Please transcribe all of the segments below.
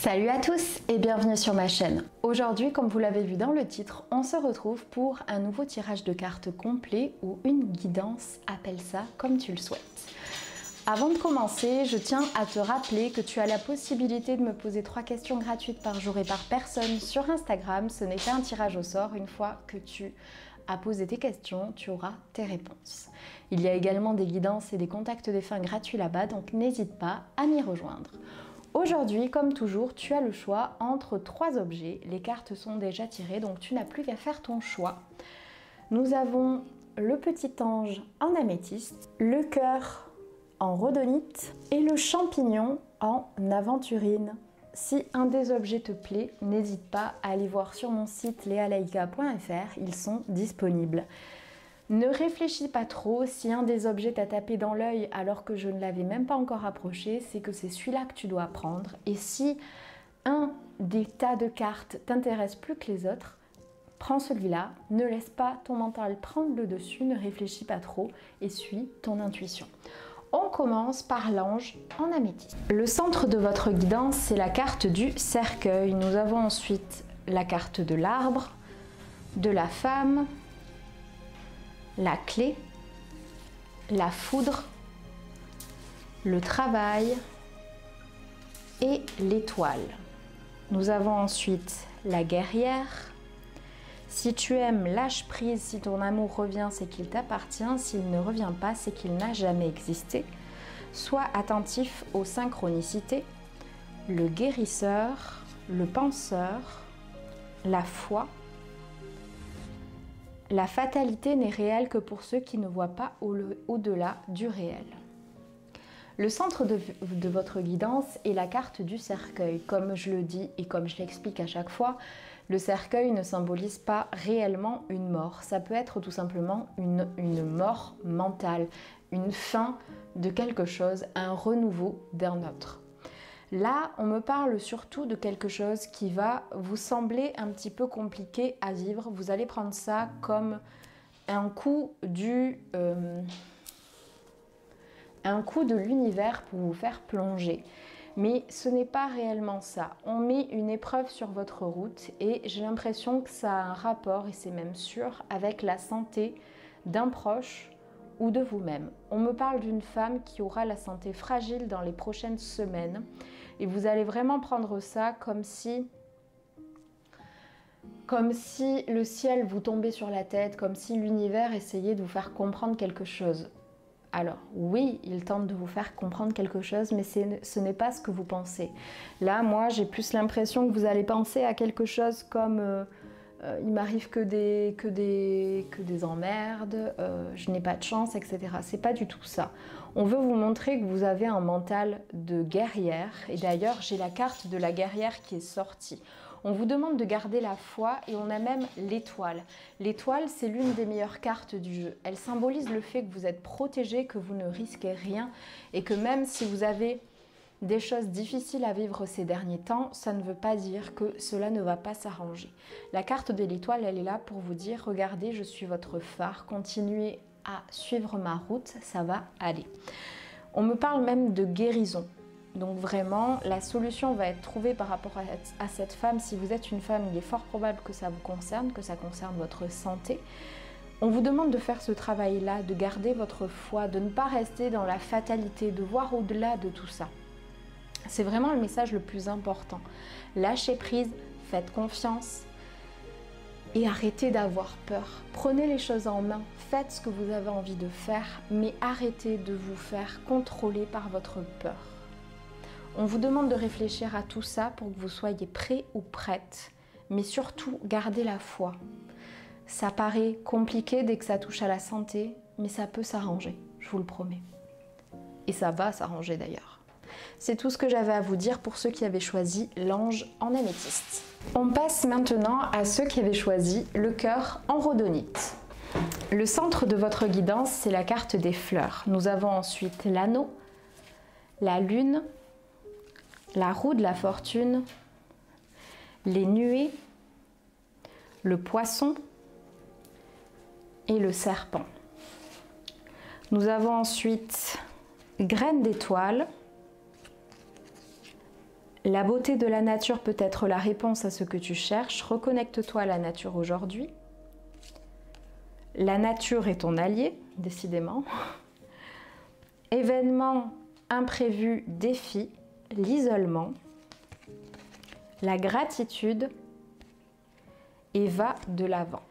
Salut à tous et bienvenue sur ma chaîne. Aujourd'hui, comme vous l'avez vu dans le titre, on se retrouve pour un nouveau tirage de cartes complet ou une guidance, appelle ça comme tu le souhaites. Avant de commencer, je tiens à te rappeler que tu as la possibilité de me poser 3 questions gratuites par jour et par personne sur Instagram. Ce n'est qu'un tirage au sort. Une fois que tu as posé tes questions, tu auras tes réponses. Il y a également des guidances et des contacts défunts gratuits là-bas, donc n'hésite pas à m'y rejoindre. Aujourd'hui, comme toujours, tu as le choix entre 3 objets. Les cartes sont déjà tirées, donc tu n'as plus qu'à faire ton choix. Nous avons le petit ange en améthyste, le cœur en rhodonite et le champignon en aventurine. Si un des objets te plaît, n'hésite pas à aller voir sur mon site lealaïka.fr, ils sont disponibles. Ne réfléchis pas trop, si un des objets t'a tapé dans l'œil alors que je ne l'avais même pas encore approché, c'est que c'est celui-là que tu dois prendre. Et si un des tas de cartes t'intéresse plus que les autres, prends celui-là, ne laisse pas ton mental prendre le dessus, ne réfléchis pas trop et suis ton intuition. On commence par l'ange en améthyste. Le centre de votre guidance, c'est la carte du cercueil. Nous avons ensuite la carte de l'arbre, de la femme, la clé, la foudre, le travail et l'étoile. Nous avons ensuite la guerrière. Si tu aimes, lâche prise. Si ton amour revient, c'est qu'il t'appartient. S'il ne revient pas, c'est qu'il n'a jamais existé. Sois attentif aux synchronicités. Le guérisseur, le penseur, la foi. La fatalité n'est réelle que pour ceux qui ne voient pas au-delà du réel. Le centre de votre guidance est la carte du cercueil. Comme je le dis et comme je l'explique à chaque fois, le cercueil ne symbolise pas réellement une mort. Ça peut être tout simplement une mort mentale, une fin de quelque chose, un renouveau d'un autre. Là, on me parle surtout de quelque chose qui va vous sembler un petit peu compliqué à vivre. Vous allez prendre ça comme un coup de l'univers pour vous faire plonger. Mais ce n'est pas réellement ça. On met une épreuve sur votre route et j'ai l'impression que ça a un rapport, et c'est même sûr, avec la santé d'un proche ou de vous-même. On me parle d'une femme qui aura la santé fragile dans les prochaines semaines et vous allez vraiment prendre ça comme si le ciel vous tombait sur la tête, comme si l'univers essayait de vous faire comprendre quelque chose. Alors oui, il tente de vous faire comprendre quelque chose, mais ce n'est pas ce que vous pensez. Là, moi, j'ai plus l'impression que vous allez penser à quelque chose comme il m'arrive que des emmerdes, je n'ai pas de chance, etc. C'est pas du tout ça. On veut vous montrer que vous avez un mental de guerrière. Et d'ailleurs, j'ai la carte de la guerrière qui est sortie. On vous demande de garder la foi et on a même l'étoile. L'étoile, c'est l'une des meilleures cartes du jeu. Elle symbolise le fait que vous êtes protégé, que vous ne risquez rien et que même si vous avez des choses difficiles à vivre ces derniers temps, ça ne veut pas dire que cela ne va pas s'arranger. La carte de l'étoile, elle est là pour vous dire, regardez, je suis votre phare, continuez à suivre ma route, ça va aller. On me parle même de guérison. Donc vraiment, la solution va être trouvée par rapport à cette femme. Si vous êtes une femme, il est fort probable que ça vous concerne, que ça concerne votre santé. On vous demande de faire ce travail-là, de garder votre foi, de ne pas rester dans la fatalité, de voir au-delà de tout ça. C'est vraiment le message le plus important. Lâchez prise, faites confiance et arrêtez d'avoir peur. Prenez les choses en main, faites ce que vous avez envie de faire, mais arrêtez de vous faire contrôler par votre peur. On vous demande de réfléchir à tout ça pour que vous soyez prêt ou prête, mais surtout gardez la foi. Ça paraît compliqué dès que ça touche à la santé, mais ça peut s'arranger, je vous le promets. Et ça va s'arranger d'ailleurs. C'est tout ce que j'avais à vous dire pour ceux qui avaient choisi l'ange en améthyste. On passe maintenant à ceux qui avaient choisi le cœur en rhodonite. Le centre de votre guidance, c'est la carte des fleurs. Nous avons ensuite l'anneau, la lune, la roue de la fortune, les nuées, le poisson et le serpent. Nous avons ensuite graine d'étoile, La beauté de la nature peut être la réponse à ce que tu cherches. Reconnecte-toi à la nature aujourd'hui. La nature est ton allié, décidément. Événements imprévus, défis, l'isolement, la gratitude et va de l'avant.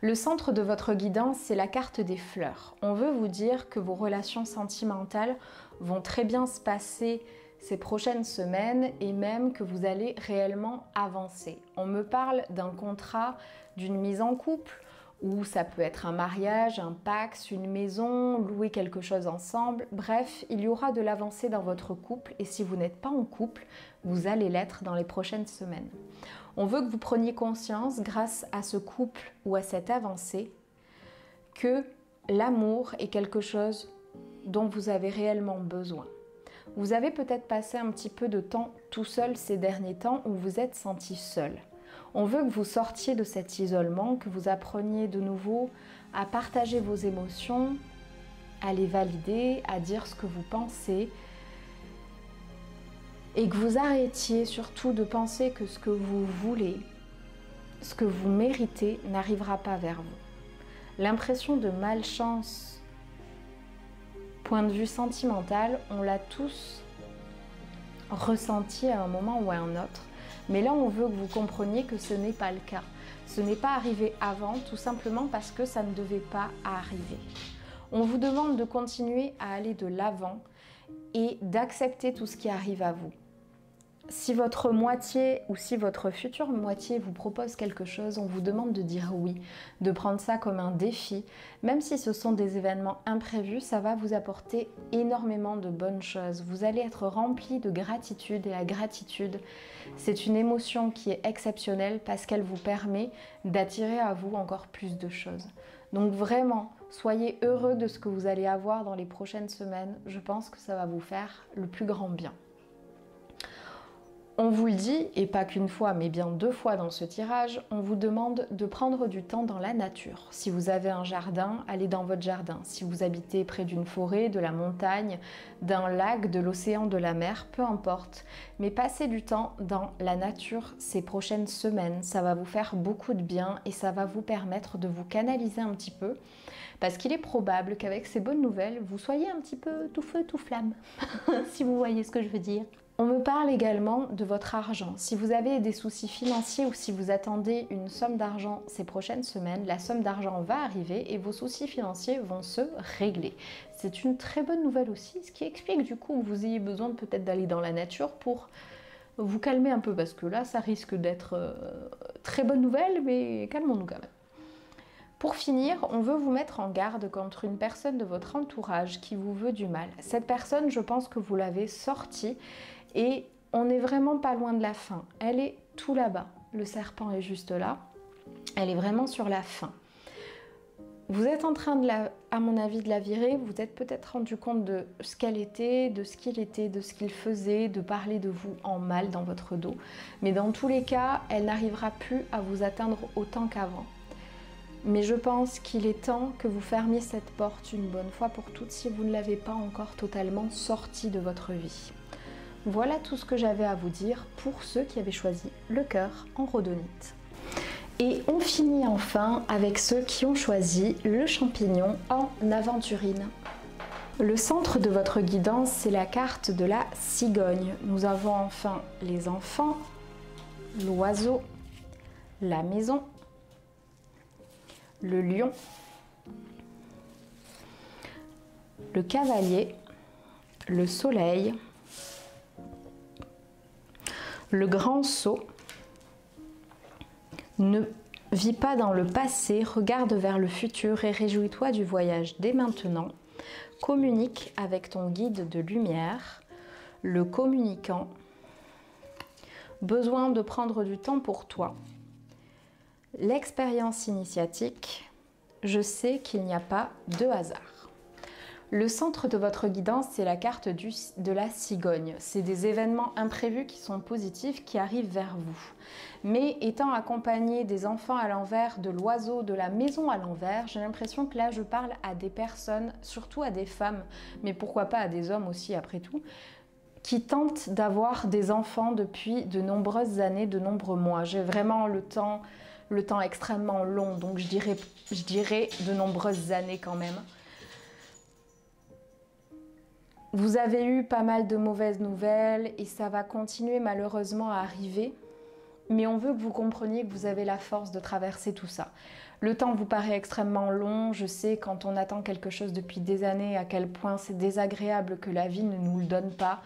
Le centre de votre guidance, c'est la carte des fleurs. On veut vous dire que vos relations sentimentales vont très bien se passer ces prochaines semaines et même que vous allez réellement avancer. On me parle d'un contrat, d'une mise en couple, ou ça peut être un mariage, un pax, une maison, louer quelque chose ensemble. Bref, il y aura de l'avancée dans votre couple et si vous n'êtes pas en couple, vous allez l'être dans les prochaines semaines. On veut que vous preniez conscience, grâce à ce couple ou à cette avancée, que l'amour est quelque chose dont vous avez réellement besoin. Vous avez peut-être passé un petit peu de temps tout seul ces derniers temps où vous êtes senti seul. On veut que vous sortiez de cet isolement, que vous appreniez de nouveau à partager vos émotions, à les valider, à dire ce que vous pensez et que vous arrêtiez surtout de penser que ce que vous voulez, ce que vous méritez n'arrivera pas vers vous. L'impression de malchance, point de vue sentimental, on l'a tous ressenti à un moment ou à un autre. Mais là, on veut que vous compreniez que ce n'est pas le cas. Ce n'est pas arrivé avant, tout simplement parce que ça ne devait pas arriver. On vous demande de continuer à aller de l'avant et d'accepter tout ce qui arrive à vous. Si votre moitié ou si votre future moitié vous propose quelque chose, on vous demande de dire oui, de prendre ça comme un défi. Même si ce sont des événements imprévus, ça va vous apporter énormément de bonnes choses. Vous allez être rempli de gratitude et la gratitude, c'est une émotion qui est exceptionnelle parce qu'elle vous permet d'attirer à vous encore plus de choses. Donc vraiment, soyez heureux de ce que vous allez avoir dans les prochaines semaines. Je pense que ça va vous faire le plus grand bien. On vous le dit, et pas qu'une fois, mais bien 2 fois dans ce tirage, on vous demande de prendre du temps dans la nature. Si vous avez un jardin, allez dans votre jardin. Si vous habitez près d'une forêt, de la montagne, d'un lac, de l'océan, de la mer, peu importe. Mais passez du temps dans la nature ces prochaines semaines. Ça va vous faire beaucoup de bien et ça va vous permettre de vous canaliser un petit peu. Parce qu'il est probable qu'avec ces bonnes nouvelles, vous soyez un petit peu tout feu, tout flamme. Si vous voyez ce que je veux dire. On me parle également de votre argent. Si vous avez des soucis financiers ou si vous attendez une somme d'argent ces prochaines semaines, la somme d'argent va arriver et vos soucis financiers vont se régler. C'est une très bonne nouvelle aussi, ce qui explique du coup que vous ayez besoin peut-être d'aller dans la nature pour vous calmer un peu parce que là, ça risque d'être très bonne nouvelle, mais calmons-nous quand même. Pour finir, on veut vous mettre en garde contre une personne de votre entourage qui vous veut du mal. Cette personne, je pense que vous l'avez sortie et on n'est vraiment pas loin de la fin. Elle est tout là-bas. Le serpent est juste là. Elle est vraiment sur la fin. Vous êtes en train, à mon avis, de la virer. Vous êtes peut-être rendu compte de ce qu'elle était, de ce qu'il faisait, de parler de vous en mal dans votre dos. Mais dans tous les cas, elle n'arrivera plus à vous atteindre autant qu'avant. Mais je pense qu'il est temps que vous fermiez cette porte une bonne fois pour toutes si vous ne l'avez pas encore totalement sortie de votre vie. Voilà tout ce que j'avais à vous dire pour ceux qui avaient choisi le cœur en rhodonite. Et on finit enfin avec ceux qui ont choisi le champignon en aventurine. Le centre de votre guidance, c'est la carte de la cigogne. Nous avons enfin les enfants, l'oiseau, la maison, le lion, le cavalier, le soleil, le grand sceau. Ne vis pas dans le passé, regarde vers le futur et réjouis-toi du voyage dès maintenant. Communique avec ton guide de lumière, le communicant. Besoin de prendre du temps pour toi. L'expérience initiatique, je sais qu'il n'y a pas de hasard. Le centre de votre guidance, c'est la carte de la cigogne. C'est des événements imprévus qui sont positifs, qui arrivent vers vous. Mais étant accompagné des enfants à l'envers, de l'oiseau, de la maison à l'envers, j'ai l'impression que là, je parle à des personnes, surtout à des femmes, mais pourquoi pas à des hommes aussi après tout, qui tente d'avoir des enfants depuis de nombreuses années, de nombreux mois. J'ai vraiment le temps extrêmement long, donc je dirais de nombreuses années quand même. Vous avez eu pas mal de mauvaises nouvelles et ça va continuer malheureusement à arriver. Mais on veut que vous compreniez que vous avez la force de traverser tout ça. Le temps vous paraît extrêmement long. Je sais quand on attend quelque chose depuis des années à quel point c'est désagréable que la vie ne nous le donne pas.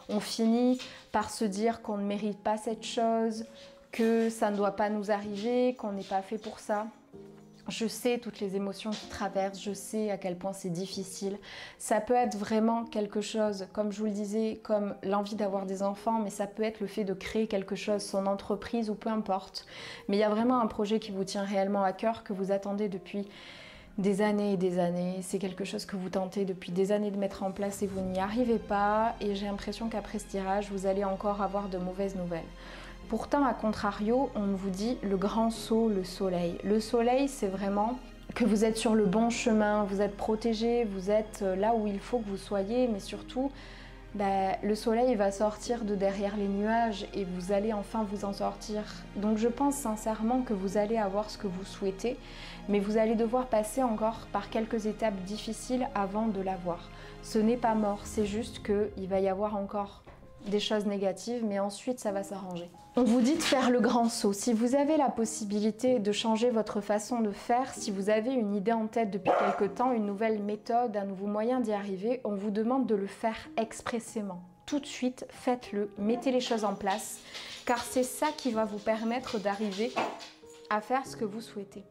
On finit par se dire qu'on ne mérite pas cette chose, que ça ne doit pas nous arriver, qu'on n'est pas fait pour ça. Je sais toutes les émotions qui traversent, je sais à quel point c'est difficile. Ça peut être vraiment quelque chose, comme je vous le disais, comme l'envie d'avoir des enfants, mais ça peut être le fait de créer quelque chose, son entreprise ou peu importe. Mais il y a vraiment un projet qui vous tient réellement à cœur, que vous attendez depuis des années et des années. C'est quelque chose que vous tentez depuis des années de mettre en place et vous n'y arrivez pas. Et j'ai l'impression qu'après ce tirage, vous allez encore avoir de mauvaises nouvelles. Pourtant, à contrario, on vous dit le grand saut, le soleil. Le soleil, c'est vraiment que vous êtes sur le bon chemin, vous êtes protégé, vous êtes là où il faut que vous soyez, mais surtout, le soleil va sortir de derrière les nuages et vous allez enfin vous en sortir. Donc je pense sincèrement que vous allez avoir ce que vous souhaitez, mais vous allez devoir passer encore par quelques étapes difficiles avant de l'avoir. Ce n'est pas mort, c'est juste qu'il va y avoir encore des choses négatives, mais ensuite ça va s'arranger. On vous dit de faire le grand saut. Si vous avez la possibilité de changer votre façon de faire, si vous avez une idée en tête depuis quelque temps, une nouvelle méthode, un nouveau moyen d'y arriver, on vous demande de le faire expressément. Tout de suite, faites-le, mettez les choses en place, car c'est ça qui va vous permettre d'arriver à faire ce que vous souhaitez.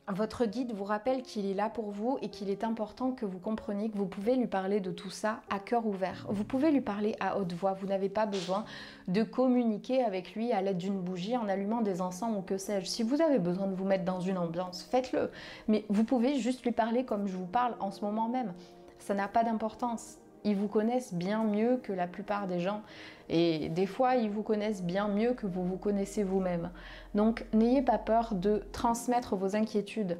Votre guide vous rappelle qu'il est là pour vous et qu'il est important que vous compreniez que vous pouvez lui parler de tout ça à cœur ouvert. Vous pouvez lui parler à haute voix, vous n'avez pas besoin de communiquer avec lui à l'aide d'une bougie, en allumant des encens ou que sais-je. Si vous avez besoin de vous mettre dans une ambiance, faites-le. Mais vous pouvez juste lui parler comme je vous parle en ce moment même. Ça n'a pas d'importance. Ils vous connaissent bien mieux que la plupart des gens et des fois ils vous connaissent bien mieux que vous vous connaissez vous-même. Donc n'ayez pas peur de transmettre vos inquiétudes.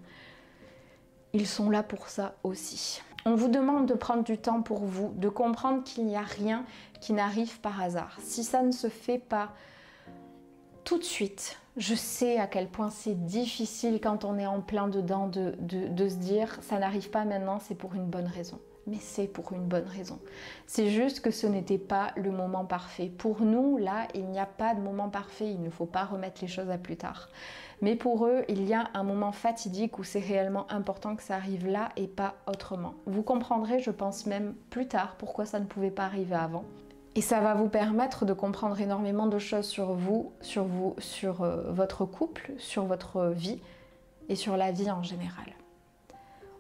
Ils sont là pour ça aussi. On vous demande de prendre du temps pour vous, de comprendre qu'il n'y a rien qui n'arrive par hasard. Si ça ne se fait pas tout de suite, je sais à quel point c'est difficile quand on est en plein dedans de se dire ça n'arrive pas maintenant, c'est pour une bonne raison. Mais c'est pour une bonne raison. C'est juste que ce n'était pas le moment parfait. Pour nous, là, il n'y a pas de moment parfait. Il ne faut pas remettre les choses à plus tard. Mais pour eux, il y a un moment fatidique où c'est réellement important que ça arrive là et pas autrement. Vous comprendrez, je pense même plus tard, pourquoi ça ne pouvait pas arriver avant. Et ça va vous permettre de comprendre énormément de choses sur vous, sur votre couple, sur votre vie et sur la vie en général.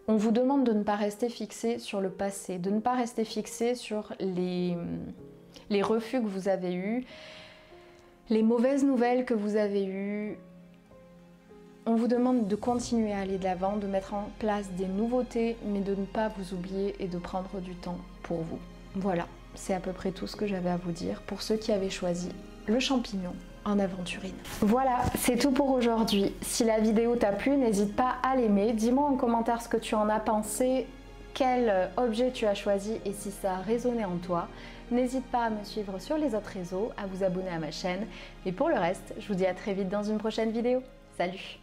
On vous demande de ne pas rester fixé sur le passé, de ne pas rester fixé sur les refus que vous avez eus, les mauvaises nouvelles que vous avez eues. On vous demande de continuer à aller de l'avant, de mettre en place des nouveautés, mais de ne pas vous oublier et de prendre du temps pour vous. Voilà, c'est à peu près tout ce que j'avais à vous dire pour ceux qui avaient choisi le champignon en aventurine. Voilà, c'est tout pour aujourd'hui. Si la vidéo t'a plu, n'hésite pas à l'aimer. Dis-moi en commentaire ce que tu en as pensé, quel objet tu as choisi et si ça a résonné en toi. N'hésite pas à me suivre sur les autres réseaux, à vous abonner à ma chaîne. Et pour le reste, je vous dis à très vite dans une prochaine vidéo. Salut!